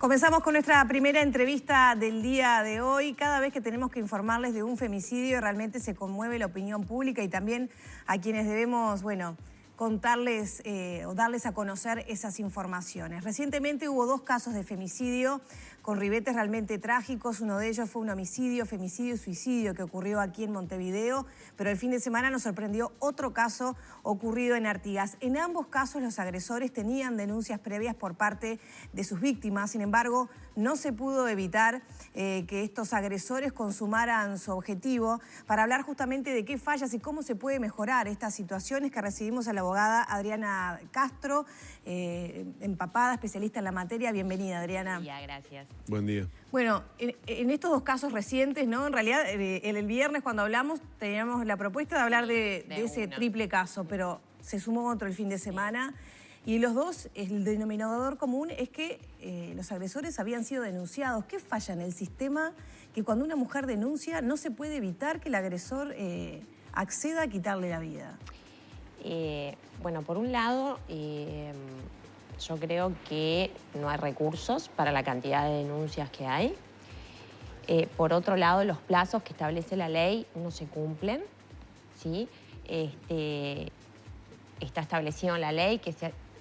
Comenzamos con nuestra primera entrevista del día de hoy. Cada vez que tenemos que informarles de un femicidio, realmente se conmueve la opinión pública y también a quienes debemos, bueno, contarles o darles a conocer esas informaciones. Recientemente hubo 2 casos de femicidio con ribetes realmente trágicos. Uno de ellos fue un homicidio, femicidio y suicidio que ocurrió aquí en Montevideo, pero el fin de semana nos sorprendió otro caso ocurrido en Artigas. En ambos casos los agresores tenían denuncias previas por parte de sus víctimas. Sin embargo, no se pudo evitar que estos agresores consumaran su objetivo. Para hablar justamente de qué fallas y cómo se puede mejorar estas situaciones, que recibimos a la abogada Adriana Castro, empapada, especialista en la materia. Bienvenida, Adriana. Ya, gracias. Buen día. Bueno, en estos 2 casos recientes, ¿no? En realidad, el viernes cuando hablamos teníamos la propuesta de hablar de ese triple caso, pero se sumó otro el fin de semana. Y los 2, el denominador común es que los agresores habían sido denunciados. ¿Qué falla en el sistema que cuando una mujer denuncia no se puede evitar que el agresor acceda a quitarle la vida? Bueno, por un lado, yo creo que no hay recursos para la cantidad de denuncias que hay. Por otro lado, los plazos que establece la ley no se cumplen, ¿sí? Está establecido en la ley que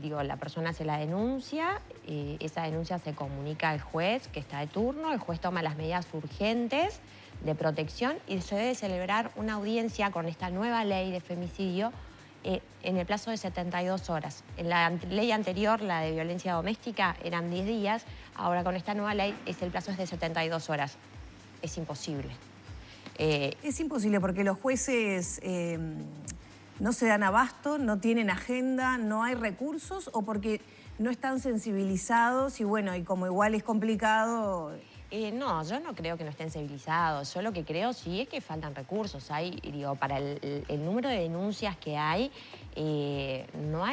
la persona hace la denuncia, esa denuncia se comunica al juez que está de turno, el juez toma las medidas urgentes de protección y se debe celebrar una audiencia con esta nueva ley de femicidio en el plazo de 72 horas. En la ley anterior, la de violencia doméstica, eran 10 días, ahora con esta nueva ley el plazo es de 72 horas. Es imposible. Es imposible porque los jueces no se dan abasto, no tienen agenda, no hay recursos, o porque no están sensibilizados y bueno, y como igual es complicado... No, yo no creo que no estén civilizados. Yo lo que creo sí es que faltan recursos. Para el número de denuncias que hay, no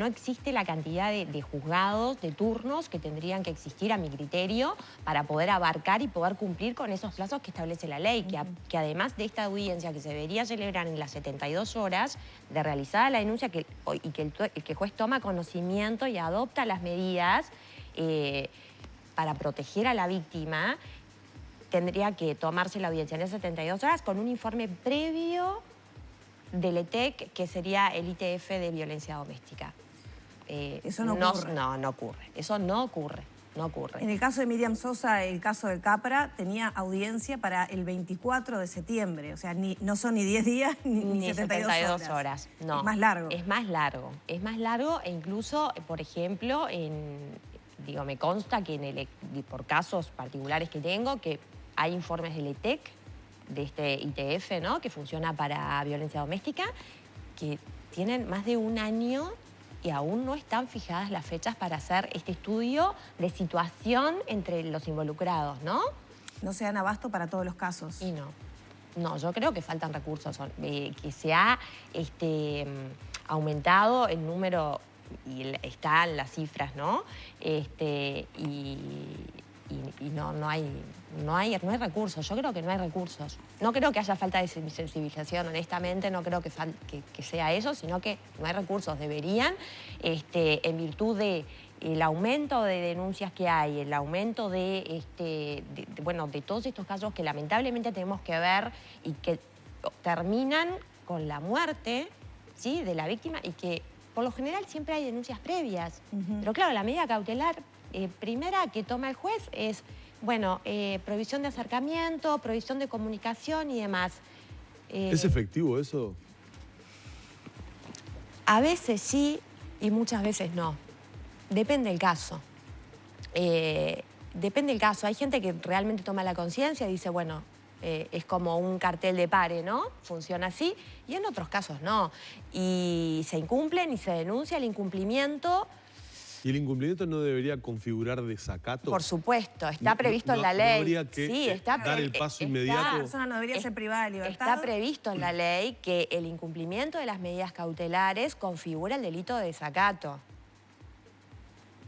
existe la cantidad de juzgados, de turnos que tendrían que existir a mi criterio para poder abarcar y poder cumplir con esos plazos que establece la ley. Que además de esta audiencia que se debería celebrar en las 72 horas de realizada la denuncia que el juez toma conocimiento y adopta las medidas para proteger a la víctima, tendría que tomarse la audiencia en esas 72 horas con un informe previo del ETEC, que sería el ITF de violencia doméstica. Eso no ocurre. No ocurre. Eso no ocurre. No ocurre. En el caso de Miriam Sosa, el caso de Capra, tenía audiencia para el 24 de septiembre. O sea, no son ni 10 días ni 72 horas. No. Es más largo. Es más largo. Es más largo e incluso, por ejemplo, me consta que por casos particulares que tengo, que hay informes del ETEC, de este ITF, ¿no?, que funciona para violencia doméstica, que tienen más de 1 año y aún no están fijadas las fechas para hacer este estudio de situación entre los involucrados, ¿no? No se dan abasto para todos los casos. Y no, yo creo que faltan recursos, que se ha aumentado el número, y están las cifras, ¿no? No hay recursos. Yo creo que no hay recursos. No creo que haya falta de sensibilización, honestamente, no creo que sea eso, sino que no hay recursos. Deberían, en virtud del aumento de denuncias que hay, el aumento de todos estos casos que lamentablemente tenemos que ver y que terminan con la muerte, ¿sí?, de la víctima, y que por lo general siempre hay denuncias previas. Pero claro, la medida cautelar primera que toma el juez es, prohibición de acercamiento, prohibición de comunicación y demás. ¿Es efectivo eso? A veces sí y muchas veces no. Depende del caso. Depende del caso. Hay gente que realmente toma la conciencia y dice, es como un cartel de pare, ¿no? Funciona así. Y en otros casos no. Y se incumplen y se denuncia el incumplimiento. ¿Y el incumplimiento no debería configurar desacato? Por supuesto, está previsto en la ley. ¿No habría que dar el paso inmediato? La persona no debería ser privada de libertad. Está previsto en la ley que el incumplimiento de las medidas cautelares configura el delito de desacato.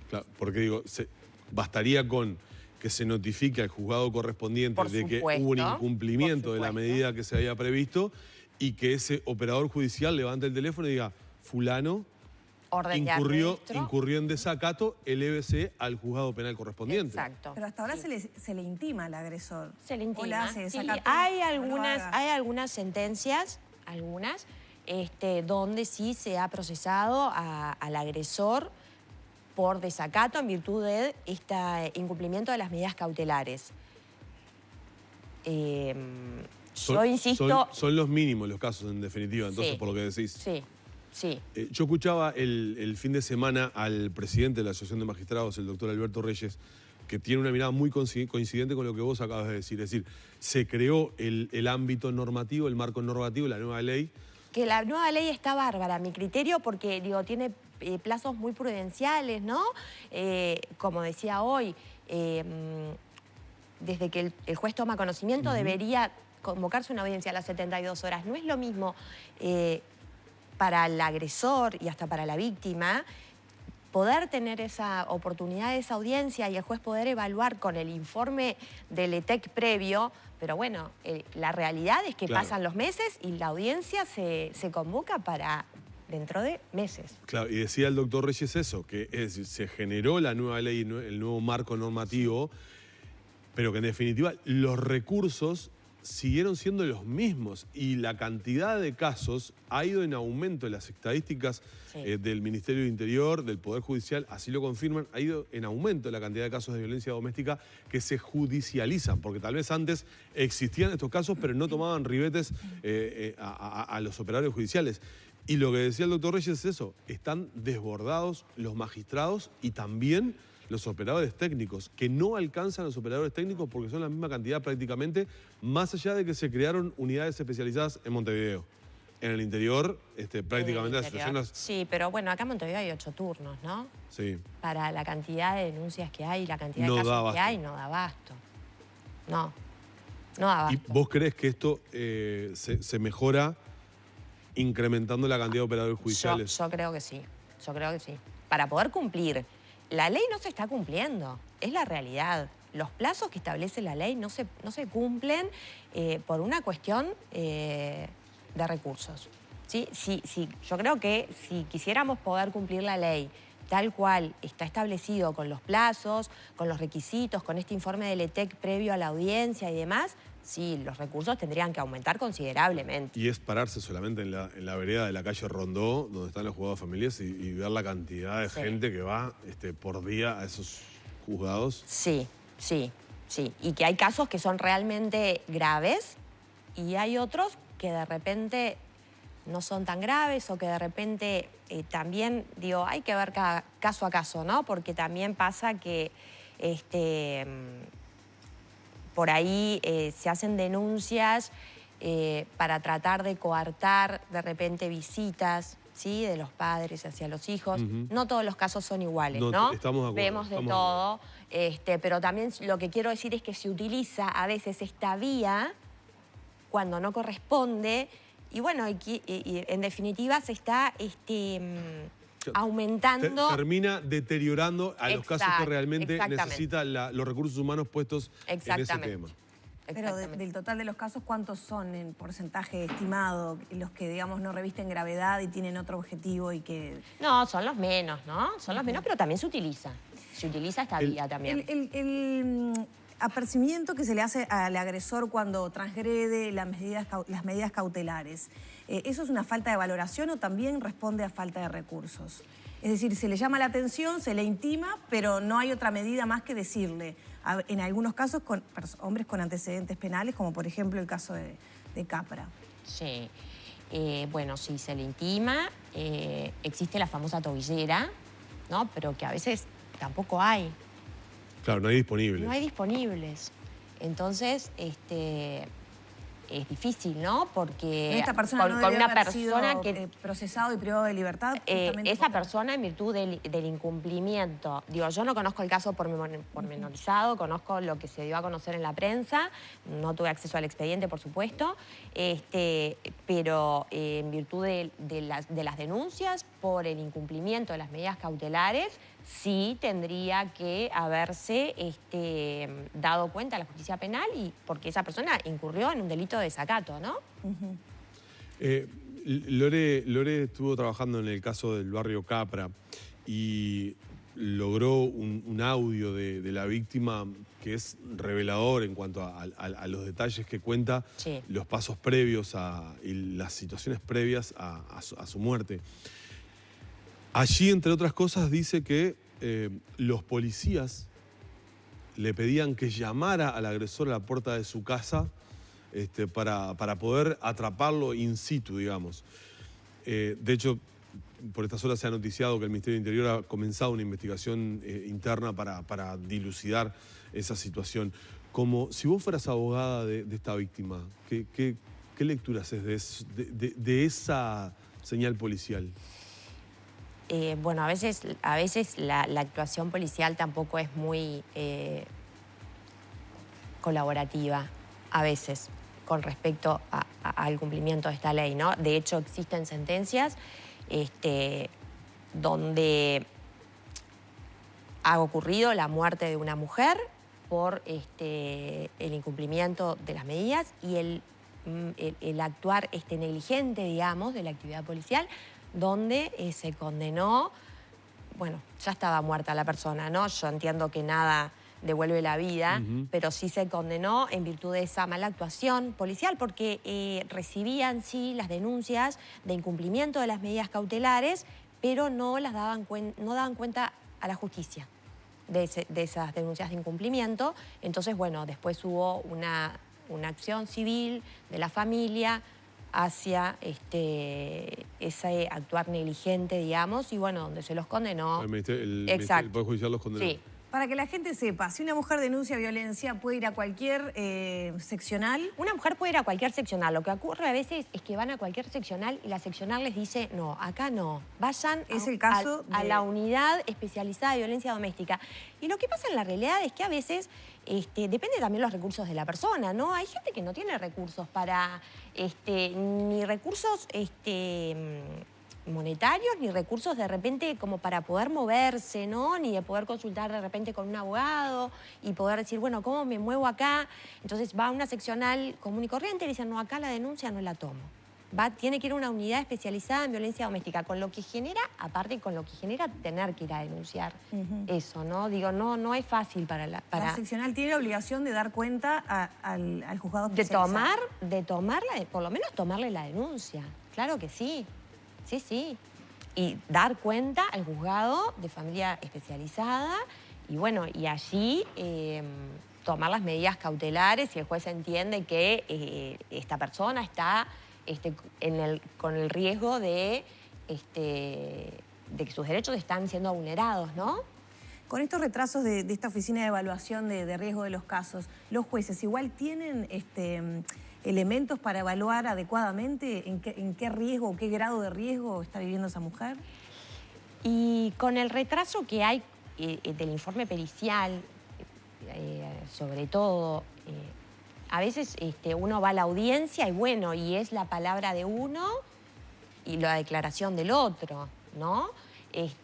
Claro, porque bastaría con que se notifique al juzgado correspondiente de que hubo un incumplimiento de la medida que se había previsto y que ese operador judicial levante el teléfono y diga, fulano incurrió en desacato, elévese al juzgado penal correspondiente. Exacto. Pero hasta ahora se le intima al agresor. Se le intima. O le hace desacato, hay algunas sentencias, donde sí se ha procesado al agresor por desacato en virtud de este incumplimiento de las medidas cautelares. Yo insisto... Son los mínimos los casos, en definitiva, entonces, por lo que decís. Sí, sí. Yo escuchaba el fin de semana al presidente de la Asociación de Magistrados, el doctor Alberto Reyes, que tiene una mirada muy coincidente con lo que vos acabas de decir. Es decir, se creó el ámbito normativo, el marco normativo, la nueva ley. Que la nueva ley está bárbara, a mi criterio, porque tiene plazos muy prudenciales, ¿no? Como decía hoy, desde que el juez toma conocimiento debería convocarse una audiencia a las 72 horas. No es lo mismo para el agresor y hasta para la víctima poder tener esa oportunidad de esa audiencia y el juez poder evaluar con el informe del ETEC previo, pero bueno, la realidad es que pasan los meses y la audiencia se convoca para dentro de meses. Claro, y decía el doctor Reyes eso, que se generó la nueva ley, el nuevo marco normativo, pero que en definitiva los recursos siguieron siendo los mismos y la cantidad de casos ha ido en aumento. En las estadísticas del Ministerio del Interior, del Poder Judicial, así lo confirman, ha ido en aumento la cantidad de casos de violencia doméstica que se judicializan, porque tal vez antes existían estos casos, pero no tomaban ribetes a los operarios judiciales. Y lo que decía el doctor Reyes es eso, están desbordados los magistrados y también los operadores técnicos, que no alcanzan a los operadores técnicos porque son la misma cantidad prácticamente, más allá de que se crearon unidades especializadas en Montevideo. En el interior, prácticamente la situación es... Sí, pero bueno, acá en Montevideo hay 8 turnos, ¿no? Sí. Para la cantidad de denuncias que hay, la cantidad de casos que hay, no da abasto. No da abasto. ¿Y vos crees que esto se mejora incrementando la cantidad de operadores judiciales? Yo creo que sí, Para poder cumplir. La ley no se está cumpliendo, es la realidad. Los plazos que establece la ley no se cumplen por una cuestión de recursos. ¿Sí? Yo creo que si quisiéramos poder cumplir la ley tal cual está establecido con los plazos, con los requisitos, con este informe del ETEC previo a la audiencia y demás, sí, los recursos tendrían que aumentar considerablemente. Y es pararse solamente en la vereda de la calle Rondó, donde están los juzgados de familias, y ver la cantidad de gente que va por día a esos juzgados. Sí. Y que hay casos que son realmente graves y hay otros que de repente no son tan graves o que de repente también, hay que ver cada caso a caso, ¿no? Porque también pasa que por ahí se hacen denuncias para tratar de coartar de repente visitas, ¿sí? De los padres hacia los hijos. No todos los casos son iguales, ¿no? Estamos de acuerdo. Vemos de todo, pero también lo que quiero decir es que se utiliza a veces esta vía cuando no corresponde y bueno, y en definitiva se está aumentando... Termina deteriorando a los casos que realmente necesitan los recursos humanos puestos en ese tema. Pero del total de los casos, ¿cuántos son en porcentaje estimado los que, digamos, no revisten gravedad y tienen otro objetivo y que...? No, son los menos, ¿no? Son los menos, pero también se utiliza. Se utiliza esta vía también. El apercibimiento que se le hace al agresor cuando transgrede las medidas cautelares, ¿eso es una falta de valoración o también responde a falta de recursos? Es decir, se le llama la atención, se le intima, pero no hay otra medida más que decirle. En algunos casos con hombres con antecedentes penales, como por ejemplo el caso de Capra. Sí. Bueno, sí, se le intima. Existe la famosa tobillera, ¿no? Pero que a veces tampoco hay. Claro, no hay disponibles. No hay disponibles. Entonces, es difícil, ¿no? Porque esta persona no debe haber sido procesado y privado de libertad. Esa persona, en virtud del incumplimiento, yo no conozco el caso pormenorizado, conozco lo que se dio a conocer en la prensa, no tuve acceso al expediente, por supuesto, pero en virtud de las denuncias por el incumplimiento de las medidas cautelares, sí tendría que haberse dado cuenta a la justicia penal y porque esa persona incurrió en un delito de desacato, ¿no? Lore estuvo trabajando en el caso del barrio Capra y logró un audio de la víctima que es revelador en cuanto a los detalles que cuenta, Sí. los pasos previos y las situaciones previas a su muerte. Allí, entre otras cosas, dice que los policías le pedían que llamara al agresor a la puerta de su casa para poder atraparlo in situ, digamos. De hecho, por estas horas se ha noticiado que el Ministerio del Interior ha comenzado una investigación interna para dilucidar esa situación. Como si vos fueras abogada de esta víctima, ¿qué lectura haces de esa señal policial? Bueno, a veces la actuación policial tampoco es muy colaborativa, a veces, con respecto al cumplimiento de esta ley, ¿no? De hecho, existen sentencias donde ha ocurrido la muerte de una mujer por el incumplimiento de las medidas y el actuar negligente, digamos, de la actividad policial, donde se condenó, bueno, ya estaba muerta la persona, ¿no? Yo entiendo que nada devuelve la vida, pero sí se condenó en virtud de esa mala actuación policial, porque recibían, sí, las denuncias de incumplimiento de las medidas cautelares, pero no daban cuenta a la justicia de esas denuncias de incumplimiento. Entonces, bueno, después hubo una acción civil de la familia hacia ese actuar negligente, digamos, y bueno, donde se los condenó. El Poder Judicial los condenó. Sí. Para que la gente sepa, si una mujer denuncia violencia, puede ir a cualquier seccional. Una mujer puede ir a cualquier seccional. Lo que ocurre a veces es que van a cualquier seccional y la seccional les dice, no, acá no. Vayan a la unidad especializada de violencia doméstica. Y lo que pasa en la realidad es que a veces depende también los recursos de la persona, ¿no? Hay gente que no tiene recursos para, ni recursos monetarios, ni recursos de repente como para poder moverse, ¿no? Ni de poder consultar de repente con un abogado y poder decir, bueno, ¿cómo me muevo acá? Entonces va a una seccional común y corriente y le dicen, no, acá la denuncia no la tomo. Tiene que ir a una unidad especializada en violencia doméstica, con lo que genera, aparte con lo que genera tener que ir a denunciar eso, ¿no? Digo, no es fácil para la seccional tiene la obligación de dar cuenta al juzgado especializado. De tomarla, por lo menos tomarle la denuncia, claro que sí. Sí. Y dar cuenta al juzgado de familia especializada y bueno, y allí tomar las medidas cautelares si el juez entiende que esta persona está con el riesgo de que sus derechos están siendo vulnerados, ¿no? Con estos retrasos de esta oficina de evaluación de riesgo de los casos, ¿los jueces igual tienen elementos para evaluar adecuadamente en qué riesgo o qué grado de riesgo está viviendo esa mujer? Y con el retraso que hay del informe pericial, sobre todo, a veces uno va a la audiencia y bueno, y es la palabra de uno y la declaración del otro, ¿no?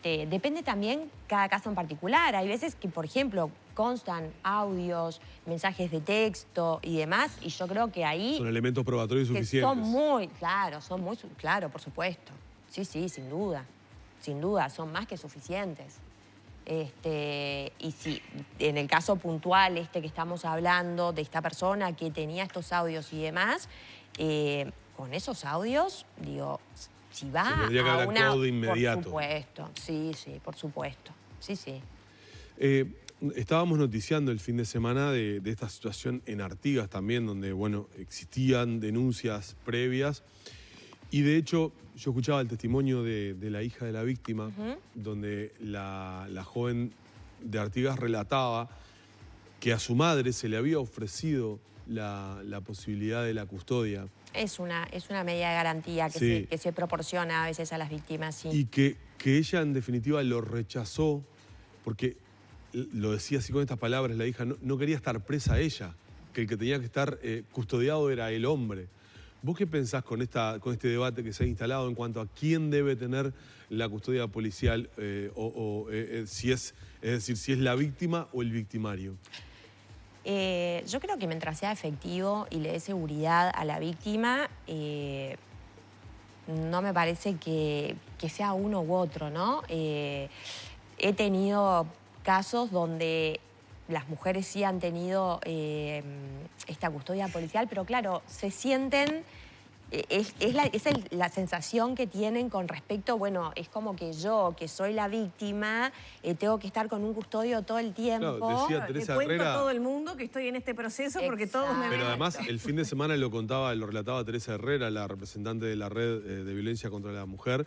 Depende también cada caso en particular. Hay veces que, por ejemplo, constan audios, mensajes de texto y demás, y yo creo que ahí... Son elementos probatorios suficientes. Son muy claro, por supuesto. Sí, sin duda, son más que suficientes. Y si en el caso puntual que estamos hablando de esta persona que tenía estos audios y demás, con esos audios, digo, si va a una... de inmediato. Por supuesto, sí, por supuesto, sí. Estábamos noticiando el fin de semana de esta situación en Artigas también, donde, bueno, existían denuncias previas. Y de hecho, yo escuchaba el testimonio de la hija de la víctima, donde la joven de Artigas relataba que a su madre se le había ofrecido la posibilidad de la custodia. Es una medida de garantía que se proporciona a veces a las víctimas, sí. Y que ella, en definitiva, lo rechazó porque... Lo decía así con estas palabras, la hija no quería estar presa ella, que el que tenía que estar custodiado era el hombre. ¿Vos qué pensás con este debate que se ha instalado en cuanto a quién debe tener la custodia policial si es la víctima o el victimario? Yo creo que mientras sea efectivo y le dé seguridad a la víctima, no me parece que sea uno u otro, ¿no? He tenido casos donde las mujeres sí han tenido esta custodia policial, pero claro, se sienten... Es la sensación que tienen con respecto, bueno, es como que yo, que soy la víctima, tengo que estar con un custodio todo el tiempo. Claro, decía Teresa Le cuento Herrera, a todo el mundo que estoy en este proceso porque todos me ven. pero además el fin de semana lo relataba Teresa Herrera, la representante de la red de violencia contra la mujer,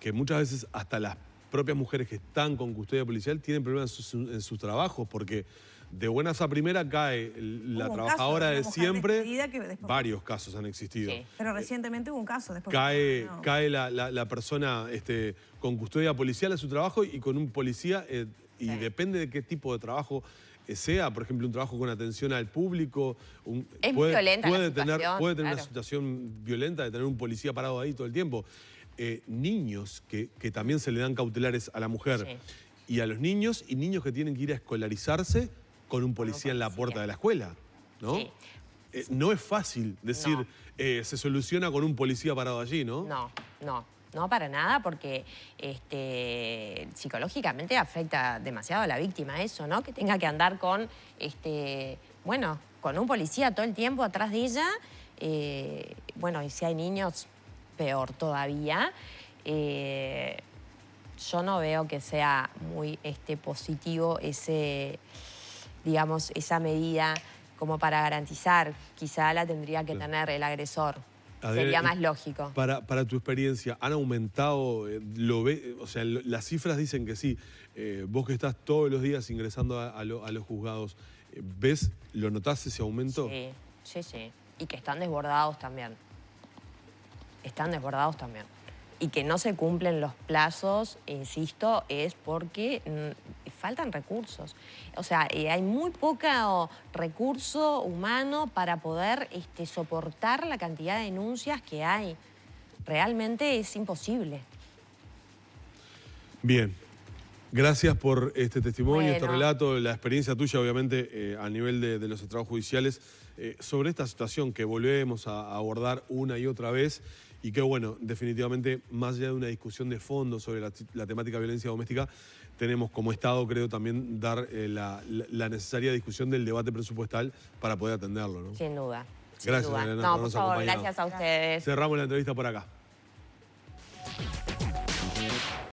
que muchas veces hasta las propias mujeres que están con custodia policial tienen problemas en sus trabajos porque de buenas a primera cae la Hubo un trabajadora caso de de una mujer siempre. despedida que después... Varios casos han existido. Sí. Pero recientemente hubo un caso. Después Cae no. la persona con custodia policial a su trabajo y con un policía, y Sí. depende de qué tipo de trabajo sea, por ejemplo, un trabajo con atención al público. Es muy violenta la tener situación, una claro. situación violenta de tener un policía parado ahí todo el tiempo. Niños que también se le dan cautelares a la mujer. Sí. Y a los niños, y niños que tienen que ir a escolarizarse con un policía en la puerta de la escuela, ¿no? Sí. No es fácil decir, No. se soluciona con un policía parado allí, ¿no? No para nada, porque psicológicamente afecta demasiado a la víctima eso, ¿no? Que tenga que andar con, bueno, con un policía todo el tiempo atrás de ella. Bueno, y si hay niños, peor todavía. Yo no veo que sea muy positivo digamos, esa medida como para garantizar. Quizá la tendría que tener el agresor. Sería más lógico. Para tu experiencia, ¿han aumentado, o sea, las cifras dicen que sí? Vos que estás todos los días ingresando a los juzgados, ¿lo notás ese aumento? Sí. Y que están desbordados también. Están desbordados también. Y que no se cumplen los plazos, insisto, es porque faltan recursos. O sea, hay muy poco recurso humano para poder soportar la cantidad de denuncias que hay. Realmente es imposible. Bien. Gracias por este testimonio, este Bueno. relato, la experiencia tuya, obviamente, a nivel de los estrados judiciales, sobre esta situación que volvemos a abordar una y otra vez y que, bueno, definitivamente, más allá de una discusión de fondo sobre la temática de violencia doméstica, tenemos como Estado, creo, también dar la necesaria discusión del debate presupuestal para poder atenderlo, ¿no? Sin duda. Gracias, Elena, por No, por habernos favor, acompañado. gracias a ustedes. Cerramos la entrevista por acá.